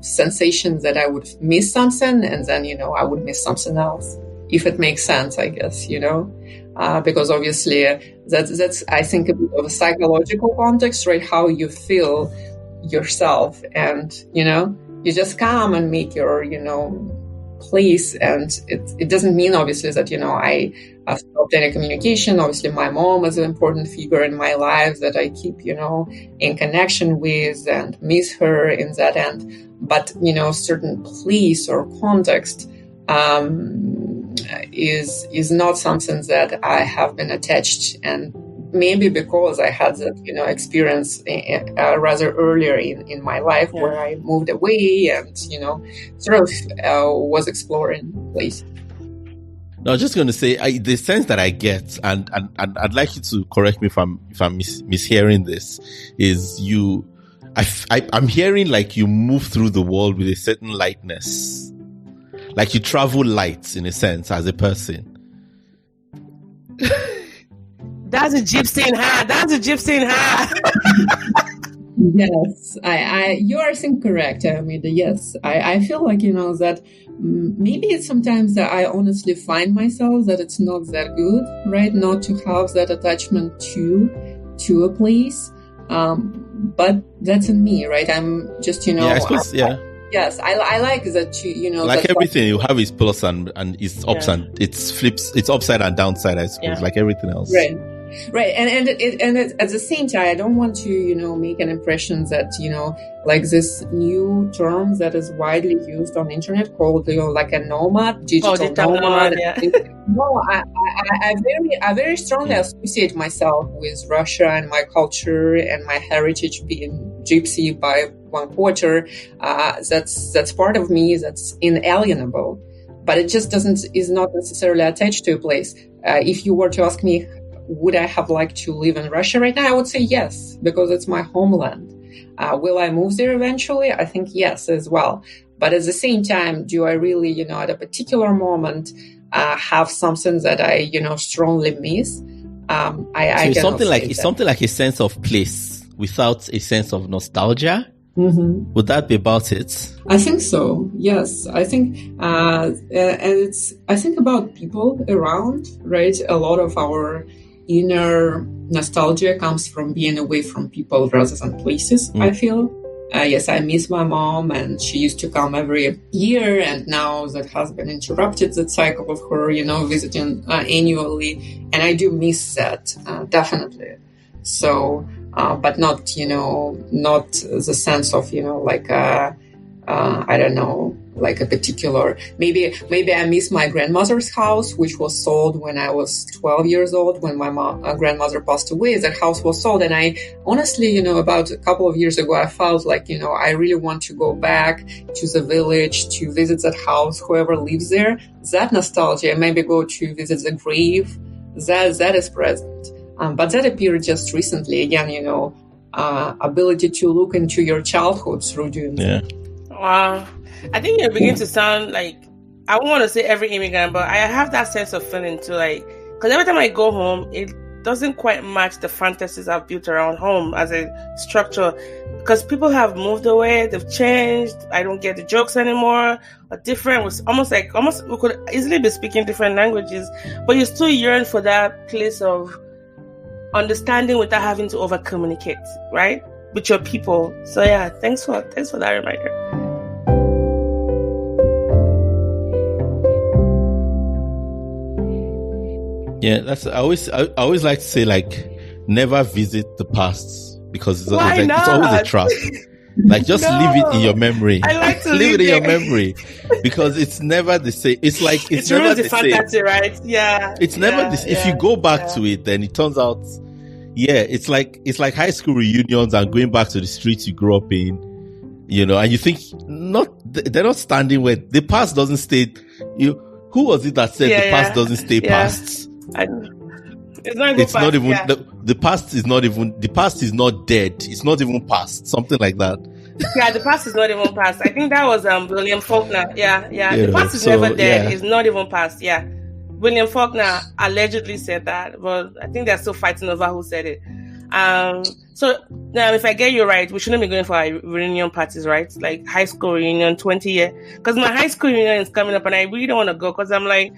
sensation that I would miss something and then, I would miss something else, if it makes sense, I guess, because obviously that's, I think, a bit of a psychological context, right? How you feel yourself, and, you just come and make your, place. And it doesn't mean, obviously, that, I stopped any communication. Obviously, my mom is an important figure in my life that I keep, in connection with and miss her in that end. But, certain place or context is not something that I have been attached, and maybe because I had that, experience rather earlier in my life, where I moved away and, sort of was exploring place. No, I was just going to say, the sense that I get, and I'd like you to correct me if I'm mishearing this, is I'm hearing like you move through the world with a certain lightness, like you travel light in a sense as a person. That's a gypsy in her. Yes, you are think correct. I mean, yes, I feel like, that maybe sometimes that I honestly find myself that it's not that good, right? Not to have that attachment to a place. But that's in me, right? I'm just, Yeah, I suppose, yes, I like that too, like everything, you have its plus and its ups and its flips, it's upside and downside, I suppose, like everything else. Right. And at the same time, I don't want to, make an impression that, like this new term that is widely used on the internet called, like a nomad, digital nomad. Yeah. No, I very strongly associate myself with Russia and my culture and my heritage being gypsy by 1/4. That's part of me that's inalienable, but it just is not necessarily attached to a place. If you were to ask me, would I have liked to live in Russia right now? I would say yes, because it's my homeland. Will I move there eventually? I think yes as well. But at the same time, do I really, at a particular moment, have something that I, strongly miss? It's something like a sense of place without a sense of nostalgia. Mm-hmm. Would that be about it? I think so. Yes, I think, I think about people around, right? A lot of our inner nostalgia comes from being away from people rather than places. I feel. Yes, I miss my mom, and she used to come every year, and now that has been interrupted, that cycle of her, visiting annually, and I do miss that, definitely. So, but not, not the sense of, like, I don't know, like a particular, maybe I miss my grandmother's house, which was sold when I was 12 years old, when my grandmother passed away. That house was sold. And I honestly, about a couple of years ago, I felt like, I really want to go back to the village to visit that house, whoever lives there. That nostalgia, maybe go to visit the grave, that is present. But that appeared just recently. Again, ability to look into your childhood through doing that. Wow. I think you're beginning to sound like, I won't want to say every immigrant, but I have that sense of feeling too, like, because every time I go home, it doesn't quite match the fantasies I've built around home as a structure, because people have moved away, they've changed, I don't get the jokes anymore, or different, was almost we could easily be speaking different languages, but you still yearn for that place of understanding without having to over communicate, right, with your people. So yeah, thanks for that reminder. Yeah, I always like to say, like, never visit the past, because it's always a trap. Like, just leave it in your memory. I like to leave it in your memory, because it's never the same. It's like it's never the fantasy, same, right? Yeah, it's never this. If you go back to it, then it turns out, it's like high school reunions and going back to the streets you grew up in, and you think they're not standing where the past doesn't stay. Who was it that said the past doesn't stay past? It's not even the past is not even, the past is not dead. It's not even past. Something like that. Yeah, the past is not even past. I think that was William Faulkner. Yeah. The past is never dead. Yeah. It's not even past. Yeah. William Faulkner allegedly said that, but I think they're still fighting over who said it. So now, if I get you right, we shouldn't be going for our reunion parties, right? Like high school reunion, 20 year. Because my high school reunion is coming up, and I really don't want to go, because I'm like,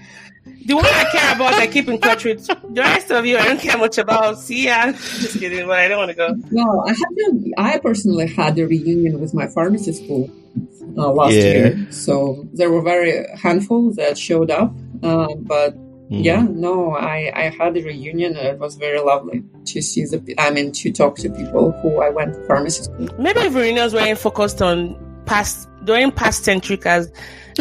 the one I care about, I keep in touch with. The rest of you, I don't care much about. See ya. Just kidding, but I don't want to go. No, I personally had a reunion with my pharmacy school last year. So there were very handful that showed up. But I had a reunion, and it was very lovely to see to talk to people who I went to pharmacy school. Maybe if reunions weren't focused on past centric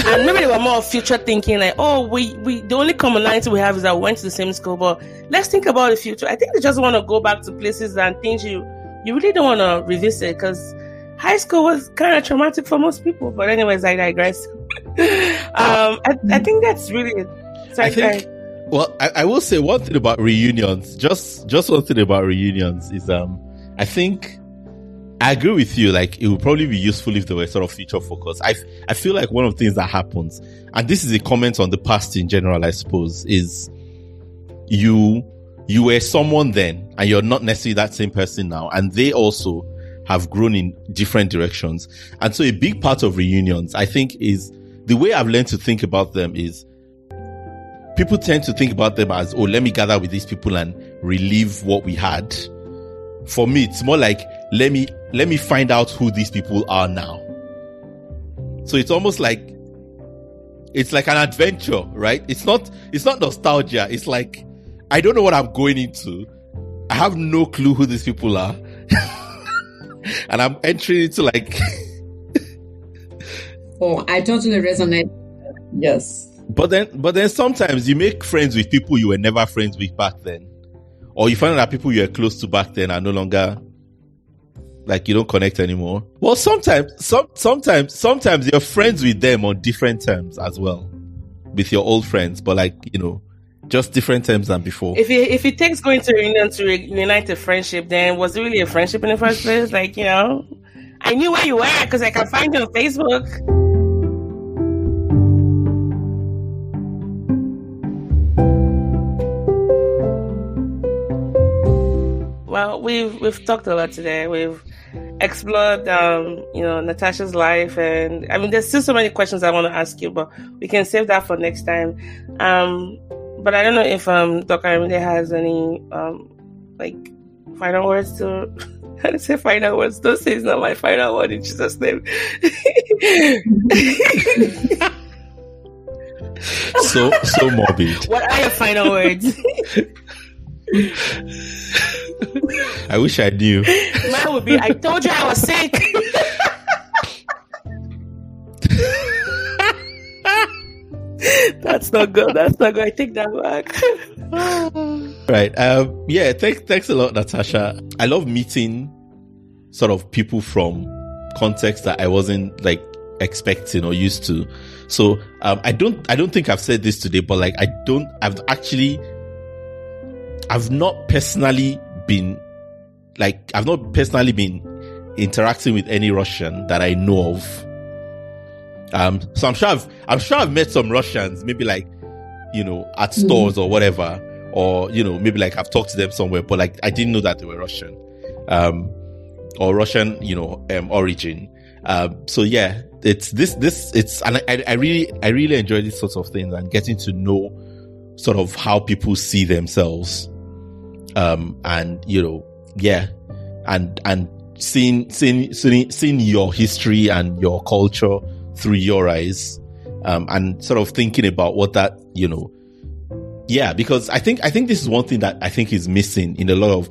and maybe they were more future thinking, like, we the only commonality we have is that we went to the same school, but let's think about the future. I think they just want to go back to places and things you really don't want to revisit, because high school was kind of traumatic for most people. But anyways, I digress. I think that's really it. Well, I will say one thing about reunions. Just one thing about reunions is, I think I agree with you. Like, it would probably be useful if they were sort of future focused. I feel like one of the things that happens, and this is a comment on the past in general, I suppose, is you were someone then, and you're not necessarily that same person now, and they also have grown in different directions. And so a big part of reunions, I think, is the way I've learned to think about them is people tend to think about them as, oh, let me gather with these people and relive what we had. For me, it's more like, let me find out who these people are now. So it's almost like, it's like an adventure, right? It's not nostalgia. It's like, I don't know what I'm going into. I have no clue who these people are. And I'm entering into like... Oh, I totally resonate. Yes. But then sometimes you make friends with people you were never friends with back then. Or you find out that people you were close to back then are no longer, like, you don't connect anymore. Well, sometimes you're friends with them on different terms as well. With your old friends, but like, you know, just different terms than before. If it takes going to a reunion to reunite a friendship, then was it really a friendship in the first place? Like, you know, I knew where you were because I can find you on Facebook. Well, we've talked a lot today. We've explored, Natasha's life, and I mean, there's still so many questions I want to ask you, but we can save that for next time. But I don't know if Dr. Ramide has any final words to. How to say final words? Don't say it's not my final word in Jesus' name. so morbid. What are your final words? I wish I knew. Mine would be, I told you I was sick. That's not good. I take that back. Right. Yeah. Thanks a lot, Natasha. I love meeting sort of people from contexts that I wasn't like expecting or used to. So I don't think I've said this today, but like I've not personally been interacting with any Russian that I know of. So I'm sure I've met some Russians, maybe like, you know, at stores or whatever, or, you know, maybe like I've talked to them somewhere, but like I didn't know that they were Russian, or Russian, you know, origin. So yeah, and I really enjoy these sorts of things and getting to know sort of how people see themselves. And you know, yeah, and seeing your history and your culture through your eyes, and sort of thinking about what that, you know, yeah, because I think this is one thing that I think is missing in a lot of,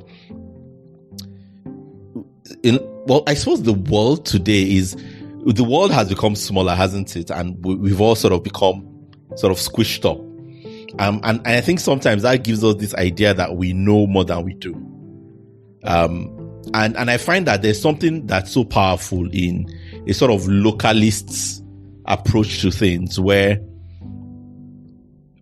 I suppose the world today the world has become smaller, hasn't it? And we've all sort of become sort of squished up. And I think sometimes that gives us this idea that we know more than we do. And I find that there's something that's so powerful in a sort of localist approach to things, where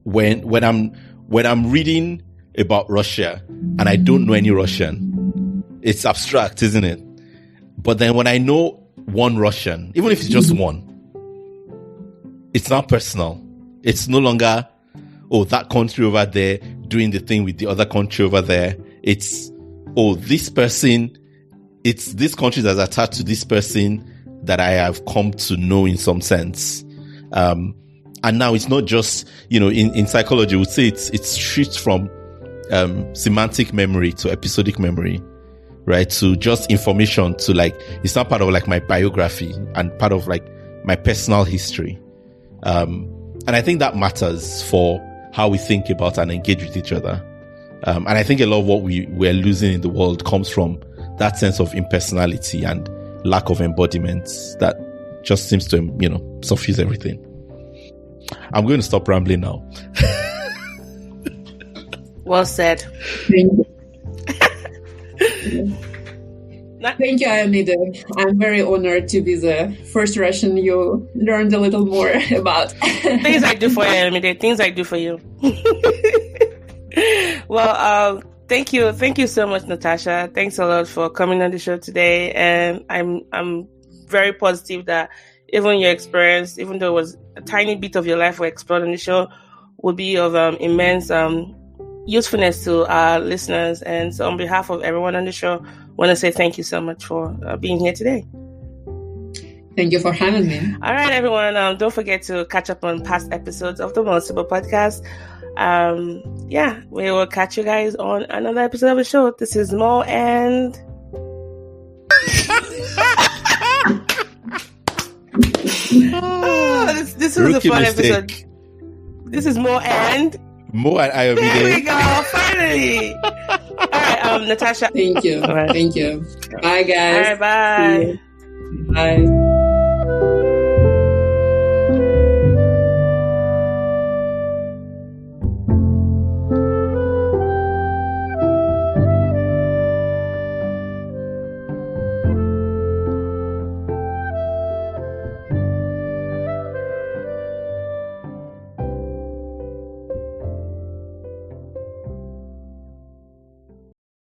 when I'm reading about Russia and I don't know any Russian, it's abstract, isn't it? But then when I know one Russian, even if it's just one, it's not personal. It's no longer, oh, that country over there doing the thing with the other country over there. It's, oh, this person, it's this country that's attached to this person that I have come to know in some sense. And now it's not just, you know, in psychology, we would say it's shifts from semantic memory to episodic memory, right? To just information, to like, it's not part of like my biography and part of like my personal history. And I think that matters for how we think about and engage with each other. And I think a lot of what we're losing in the world comes from that sense of impersonality and lack of embodiment that just seems to, you know, suffuse everything. I'm going to stop rambling now. Well said. Thank you, Ayamide. I'm very honored to be the first Russian you learned a little more about. Things I do for you, Ayamide. Things I do for you. Well, thank you. Thank you so much, Natasha. Thanks a lot for coming on the show today. And I'm very positive that even your experience, even though it was a tiny bit of your life we explored on the show, will be of immense usefulness to our listeners. And so on behalf of everyone on the show, want to say thank you so much for being here today. Thank you for having me. All right, everyone. Don't forget to catch up on past episodes of the Sibyl podcast. We will catch you guys on another episode of the show. This is Mo and... this was a fun episode. This is Mo and... Mo and Ayomide. There we go, finally. All right, Natasha. Thank you. All right. Thank you. Bye, guys. All right, bye. Bye.